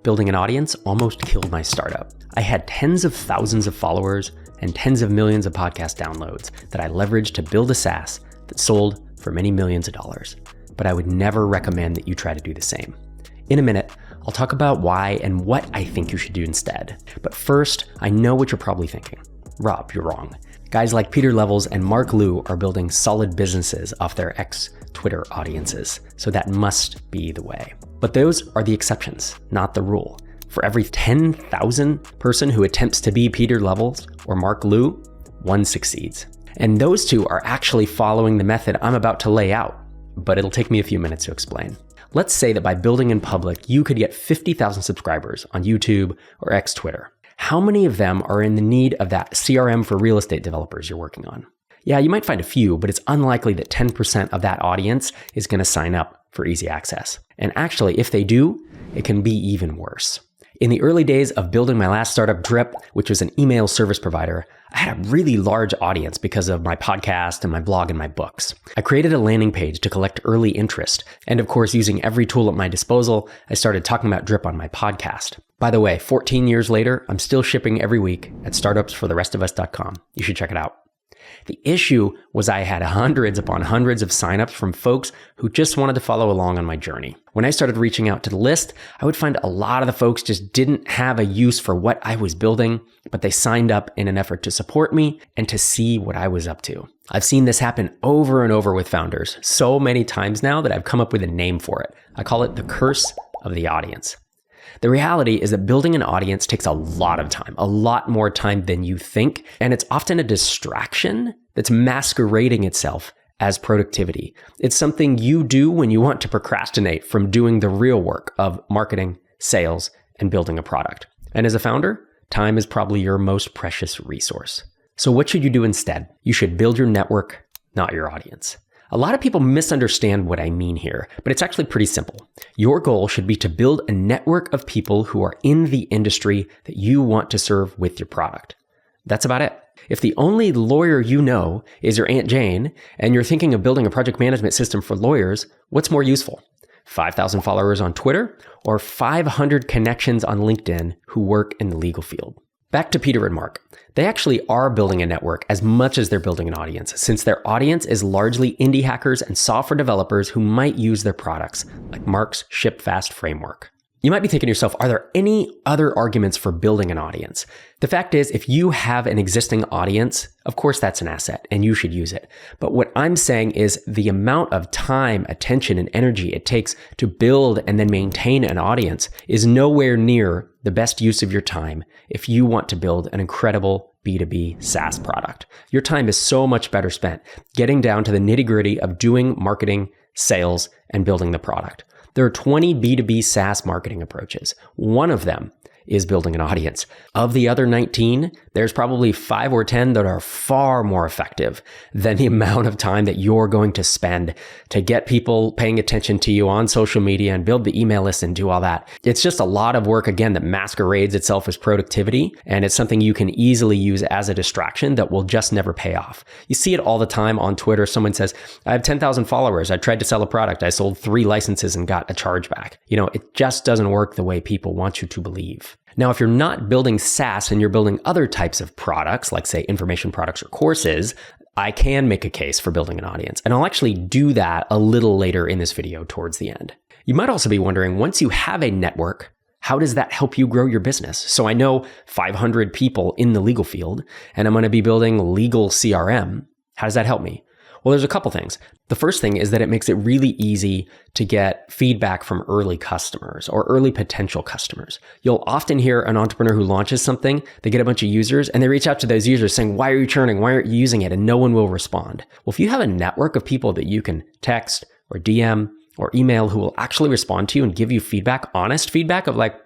building an audience almost killed my startup. I had tens of thousands of followers and tens of millions of podcast downloads that I leveraged to build a SaaS that sold for many millions of dollars. But I would never recommend that you try to do the same. In a minute, I'll talk about why and what I think you should do instead. But first, I know what you're probably thinking. Rob, you're wrong. Guys like Peter Levels and Mark Liu are building solid businesses off their ex-Twitter audiences, so that must be the way. But those are the exceptions, not the rule. For every 10,000 person who attempts to be Peter Levels or Mark Liu, one succeeds. And those two are actually following the method I'm about to lay out, but it'll take me a few minutes to explain. Let's say that by building in public, you could get 50,000 subscribers on YouTube or ex-Twitter. How many of them are in the need of that CRM for real estate developers you're working on? Yeah, you might find a few, but it's unlikely that 10% of that audience is going to sign up for easy access. And actually, if they do, it can be even worse. In the early days of building my last startup, Drip, which was an email service provider, I had a really large audience because of my podcast and my blog and my books. I created a landing page to collect early interest. And of course, using every tool at my disposal, I started talking about Drip on my podcast. By the way, 14 years later, I'm still shipping every week at startupsfortherestofus.com. You should check it out. The issue was I had hundreds upon hundreds of signups from folks who just wanted to follow along on my journey. When I started reaching out to the list, I would find a lot of the folks just didn't have a use for what I was building, but they signed up in an effort to support me and to see what I was up to. I've seen this happen over and over with founders so many times now that I've come up with a name for it. I call it the curse of the audience. The reality is that building an audience takes a lot of time, a lot more time than you think, and it's often a distraction that's masquerading itself as productivity. It's something you do when you want to procrastinate from doing the real work of marketing, sales, and building a product. And as a founder, time is probably your most precious resource. So what should you do instead? You should build your network, not your audience. A lot of people misunderstand what I mean here, but it's actually pretty simple. Your goal should be to build a network of people who are in the industry that you want to serve with your product. That's about it. If the only lawyer you know is your Aunt Jane, and you're thinking of building a project management system for lawyers, what's more useful? 5,000 followers on Twitter or 500 connections on LinkedIn who work in the legal field? Back to Peter and Mark. They actually are building a network as much as they're building an audience, since their audience is largely indie hackers and software developers who might use their products, like Mark's Ship Fast framework. You might be thinking to yourself, are there any other arguments for building an audience? The fact is, if you have an existing audience, of course that's an asset and you should use it. But what I'm saying is the amount of time, attention, and energy it takes to build and then maintain an audience is nowhere near the best use of your time if you want to build an incredible B2B SaaS product. Your time is so much better spent getting down to the nitty-gritty of doing marketing, sales, and building the product. There are 20 B2B SaaS marketing approaches. One of them is building an audience. Of the other 19, there's probably 5 or 10 that are far more effective than the amount of time that you're going to spend to get people paying attention to you on social media and build the email list and do all that. It's just a lot of work, again, that masquerades itself as productivity, and it's something you can easily use as a distraction that will just never pay off. You see it all the time on Twitter. Someone says, I have 10,000 followers. I tried to sell a product. I sold 3 licenses and got a chargeback. It just doesn't work the way people want you to believe. Now, if you're not building SaaS and you're building other types of products, like say information products or courses, I can make a case for building an audience. And I'll actually do that a little later in this video towards the end. You might also be wondering, once you have a network, how does that help you grow your business? So I know 500 people in the legal field, and I'm going to be building legal CRM. How does that help me? Well, there's a couple things. The first thing is that it makes it really easy to get feedback from early customers or early potential customers. You'll often hear an entrepreneur who launches something, they get a bunch of users and they reach out to those users saying, why are you churning? Why aren't you using it? And no one will respond. Well, if you have a network of people that you can text or DM or email who will actually respond to you and give you feedback, honest feedback of like,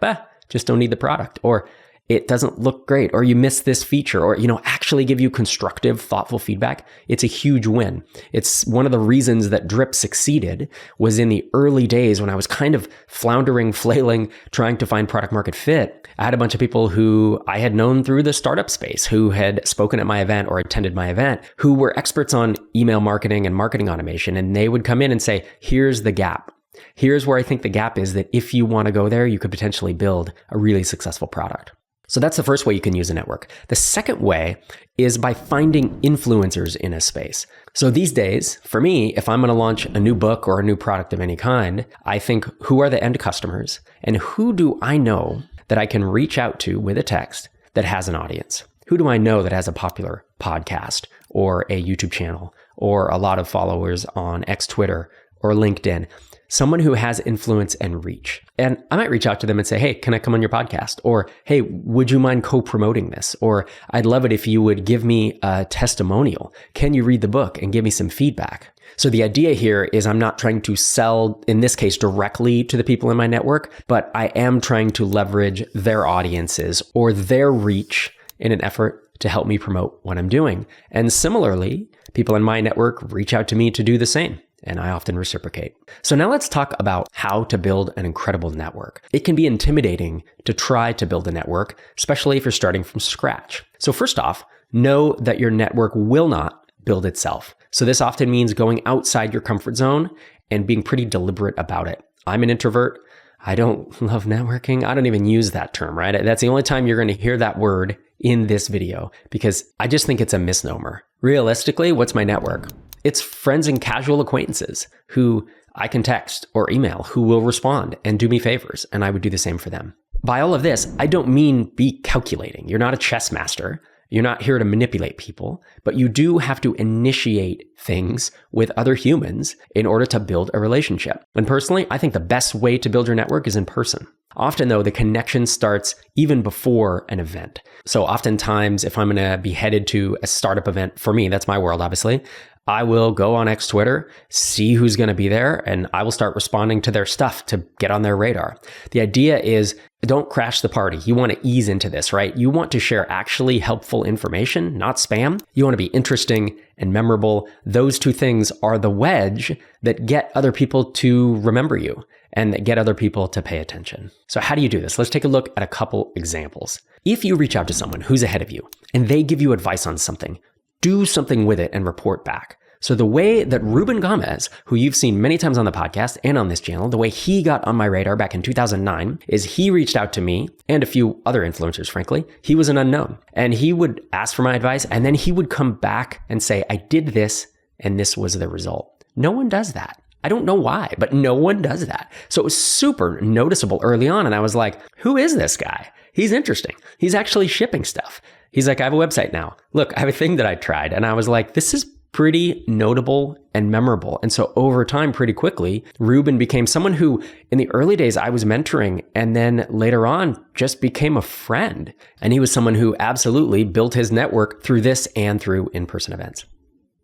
just don't need the product, or it doesn't look great, or you missed this feature, or, actually give you constructive, thoughtful feedback, it's a huge win. It's one of the reasons that Drip succeeded was in the early days when I was kind of floundering, flailing, trying to find product market fit. I had a bunch of people who I had known through the startup space who had spoken at my event or attended my event, who were experts on email marketing and marketing automation. And they would come in and say, here's the gap. Here's where I think the gap is, that if you want to go there, you could potentially build a really successful product. So that's the first way you can use a network. The second way is by finding influencers in a space. So these days, for me, if I'm going to launch a new book or a new product of any kind, I think, who are the end customers and who do I know that I can reach out to with a text that has an audience? Who do I know that has a popular podcast or a YouTube channel or a lot of followers on X, Twitter, or LinkedIn? Someone who has influence and reach. And I might reach out to them and say, hey, can I come on your podcast? Or, hey, would you mind co-promoting this? Or, I'd love it if you would give me a testimonial. Can you read the book and give me some feedback? So the idea here is I'm not trying to sell, in this case, directly to the people in my network, but I am trying to leverage their audiences or their reach in an effort to help me promote what I'm doing. And similarly, people in my network reach out to me to do the same. And I often reciprocate. So now let's talk about how to build an incredible network. It can be intimidating to try to build a network, especially if you're starting from scratch. So first off, know that your network will not build itself. So this often means going outside your comfort zone and being pretty deliberate about it. I'm an introvert. I don't love networking. I don't even use that term, right? That's the only time you're going to hear that word in this video, because I just think it's a misnomer. Realistically, what's my network? It's friends and casual acquaintances who I can text or email, who will respond and do me favors, and I would do the same for them. By all of this, I don't mean be calculating. You're not a chess master. You're not here to manipulate people, but you do have to initiate things with other humans in order to build a relationship. And personally, I think the best way to build your network is in person. Often though, the connection starts even before an event. So oftentimes, if I'm going to be headed to a startup event, for me, that's my world, obviously, I will go on X Twitter, see who's going to be there, and I will start responding to their stuff to get on their radar. The idea is, don't crash the party. You want to ease into this, right? You want to share actually helpful information, not spam. You want to be interesting and memorable. Those two things are the wedge that get other people to remember you and that get other people to pay attention. So how do you do this? Let's take a look at a couple examples. If you reach out to someone who's ahead of you and they give you advice on something, do something with it and report back. So the way that Ruben Gomez, who you've seen many times on the podcast and on this channel, the way he got on my radar back in 2009 is he reached out to me and a few other influencers, frankly. He was an unknown and he would ask for my advice and then he would come back and say, I did this and this was the result. No one does that. I don't know why, but no one does that. So it was super noticeable early on. And I was like, who is this guy? He's interesting. He's actually shipping stuff. He's like, I have a website now. Look, I have a thing that I tried. And I was like, this is pretty notable and memorable. And so over time, pretty quickly, Ruben became someone who in the early days I was mentoring and then later on just became a friend. And he was someone who absolutely built his network through this and through in-person events.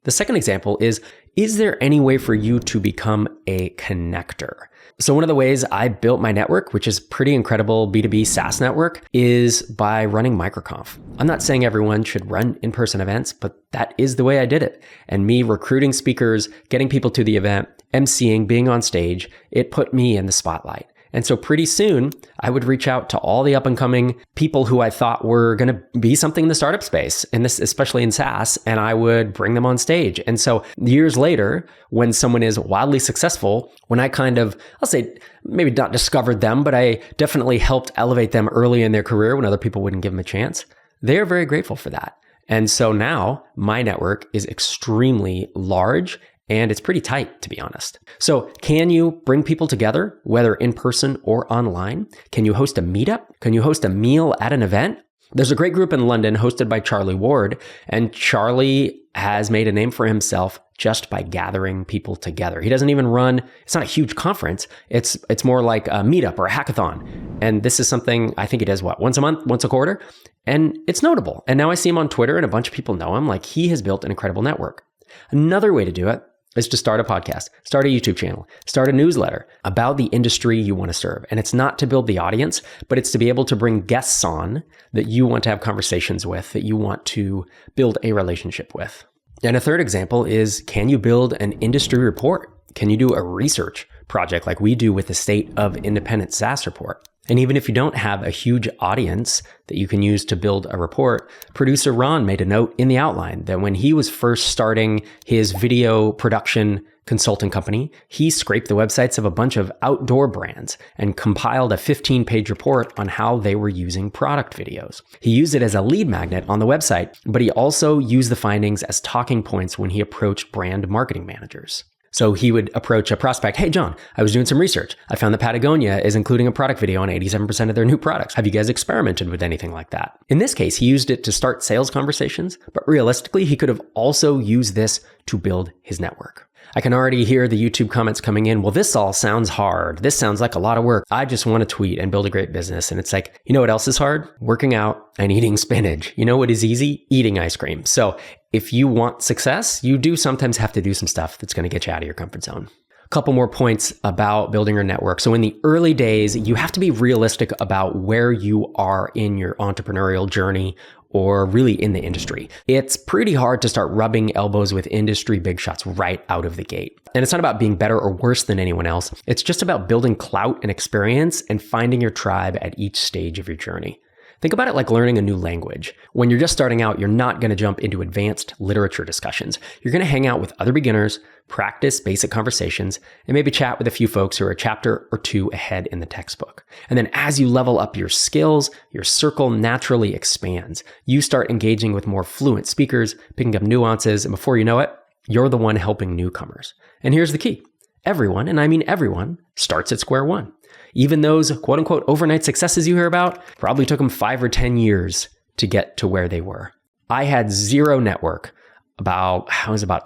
The second example is there any way for you to become a connector? So one of the ways I built my network, which is pretty incredible B2B SaaS network, is by running MicroConf. I'm not saying everyone should run in-person events, but that is the way I did it. And me recruiting speakers, getting people to the event, emceeing, being on stage, it put me in the spotlight. And so pretty soon, I would reach out to all the up-and-coming people who I thought were going to be something in the startup space, and this especially in SaaS, and I would bring them on stage. And so years later, when someone is wildly successful, when I kind of, I'll say, maybe not discovered them, but I definitely helped elevate them early in their career when other people wouldn't give them a chance, they are very grateful for that. And so now my network is extremely large and it's pretty tight, to be honest. So can you bring people together, whether in person or online? Can you host a meetup? Can you host a meal at an event? There's a great group in London hosted by Charlie Ward, and Charlie has made a name for himself just by gathering people together. He doesn't even run, it's not a huge conference. It's more like a meetup or a hackathon. And this is something I think he does once a month, once a quarter. And it's notable. And now I see him on Twitter and a bunch of people know him. Like, he has built an incredible network. Another way to do it is to start a podcast, start a YouTube channel, start a newsletter about the industry you want to serve. And it's not to build the audience, but it's to be able to bring guests on that you want to have conversations with, that you want to build a relationship with. And a third example is, can you build an industry report? Can you do a research project like we do with the State of Independent SaaS report? And even if you don't have a huge audience that you can use to build a report, producer Ron made a note in the outline that when he was first starting his video production consulting company, he scraped the websites of a bunch of outdoor brands and compiled a 15-page report on how they were using product videos. He used it as a lead magnet on the website, but he also used the findings as talking points when he approached brand marketing managers. So he would approach a prospect. Hey, John, I was doing some research. I found that Patagonia is including a product video on 87% of their new products. Have you guys experimented with anything like that? In this case, he used it to start sales conversations, but realistically, he could have also used this to build his network. I can already hear the YouTube comments coming in. Well, this all sounds hard. This sounds like a lot of work. I just want to tweet and build a great business. And it's like, you know what else is hard? Working out and eating spinach. You know what is easy? Eating ice cream. So if you want success, you do sometimes have to do some stuff that's going to get you out of your comfort zone. A couple more points about building your network. So in the early days, you have to be realistic about where you are in your entrepreneurial journey or really in the industry. It's pretty hard to start rubbing elbows with industry big shots right out of the gate. And it's not about being better or worse than anyone else. It's just about building clout and experience and finding your tribe at each stage of your journey. Think about it like learning a new language. When you're just starting out, you're not going to jump into advanced literature discussions. You're going to hang out with other beginners, practice basic conversations, and maybe chat with a few folks who are a chapter or two ahead in the textbook. And then as you level up your skills, your circle naturally expands. You start engaging with more fluent speakers, picking up nuances, and before you know it, you're the one helping newcomers. And here's the key. Everyone, and I mean everyone, starts at square one. Even those quote unquote overnight successes you hear about probably took them 5 or 10 years to get to where they were. I had zero network about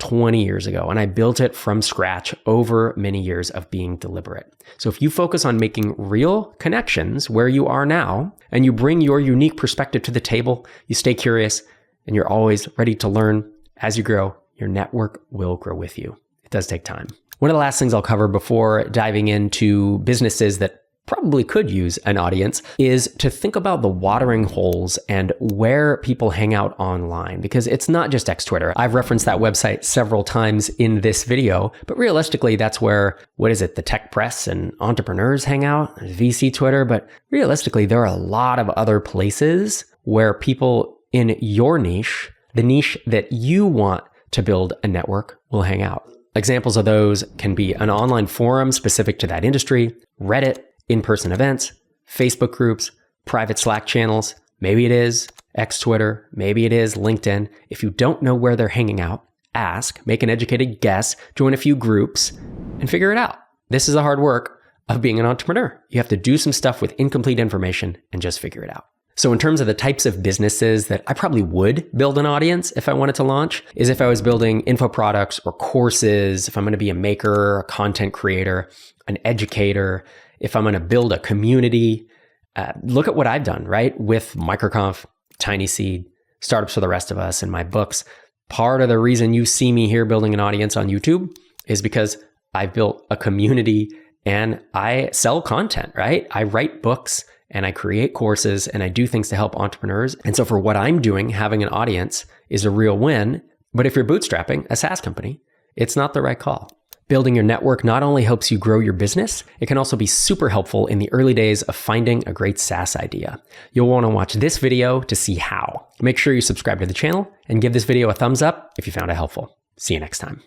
20 years ago, and I built it from scratch over many years of being deliberate. So if you focus on making real connections where you are now, and you bring your unique perspective to the table, you stay curious, and you're always ready to learn as you grow, your network will grow with you. It does take time. One of the last things I'll cover before diving into businesses that probably could use an audience is to think about the watering holes and where people hang out online, because it's not just X-Twitter. I've referenced that website several times in this video, but realistically, that's where, the tech press and entrepreneurs hang out. There's VC Twitter, but realistically, there are a lot of other places where people in your niche, the niche that you want to build a network, will hang out. Examples of those can be an online forum specific to that industry, Reddit, in-person events, Facebook groups, private Slack channels. Maybe it is X-Twitter, maybe it is LinkedIn. If you don't know where they're hanging out, ask, make an educated guess, join a few groups, and figure it out. This is the hard work of being an entrepreneur. You have to do some stuff with incomplete information and just figure it out. So in terms of the types of businesses that I probably would build an audience if I wanted to launch, is if I was building info products or courses, if I'm going to be a maker, a content creator, an educator, if I'm going to build a community. Look at what I've done, right? With MicroConf, Tiny Seed, Startups for the Rest of Us, and my books. Part of the reason you see me here building an audience on YouTube is because I've built a community and I sell content, right? I write books and I create courses and I do things to help entrepreneurs. And so for what I'm doing, having an audience is a real win. But if you're bootstrapping a SaaS company, it's not the right call. Building your network not only helps you grow your business, it can also be super helpful in the early days of finding a great SaaS idea. You'll want to watch this video to see how. Make sure you subscribe to the channel and give this video a thumbs up if you found it helpful. See you next time.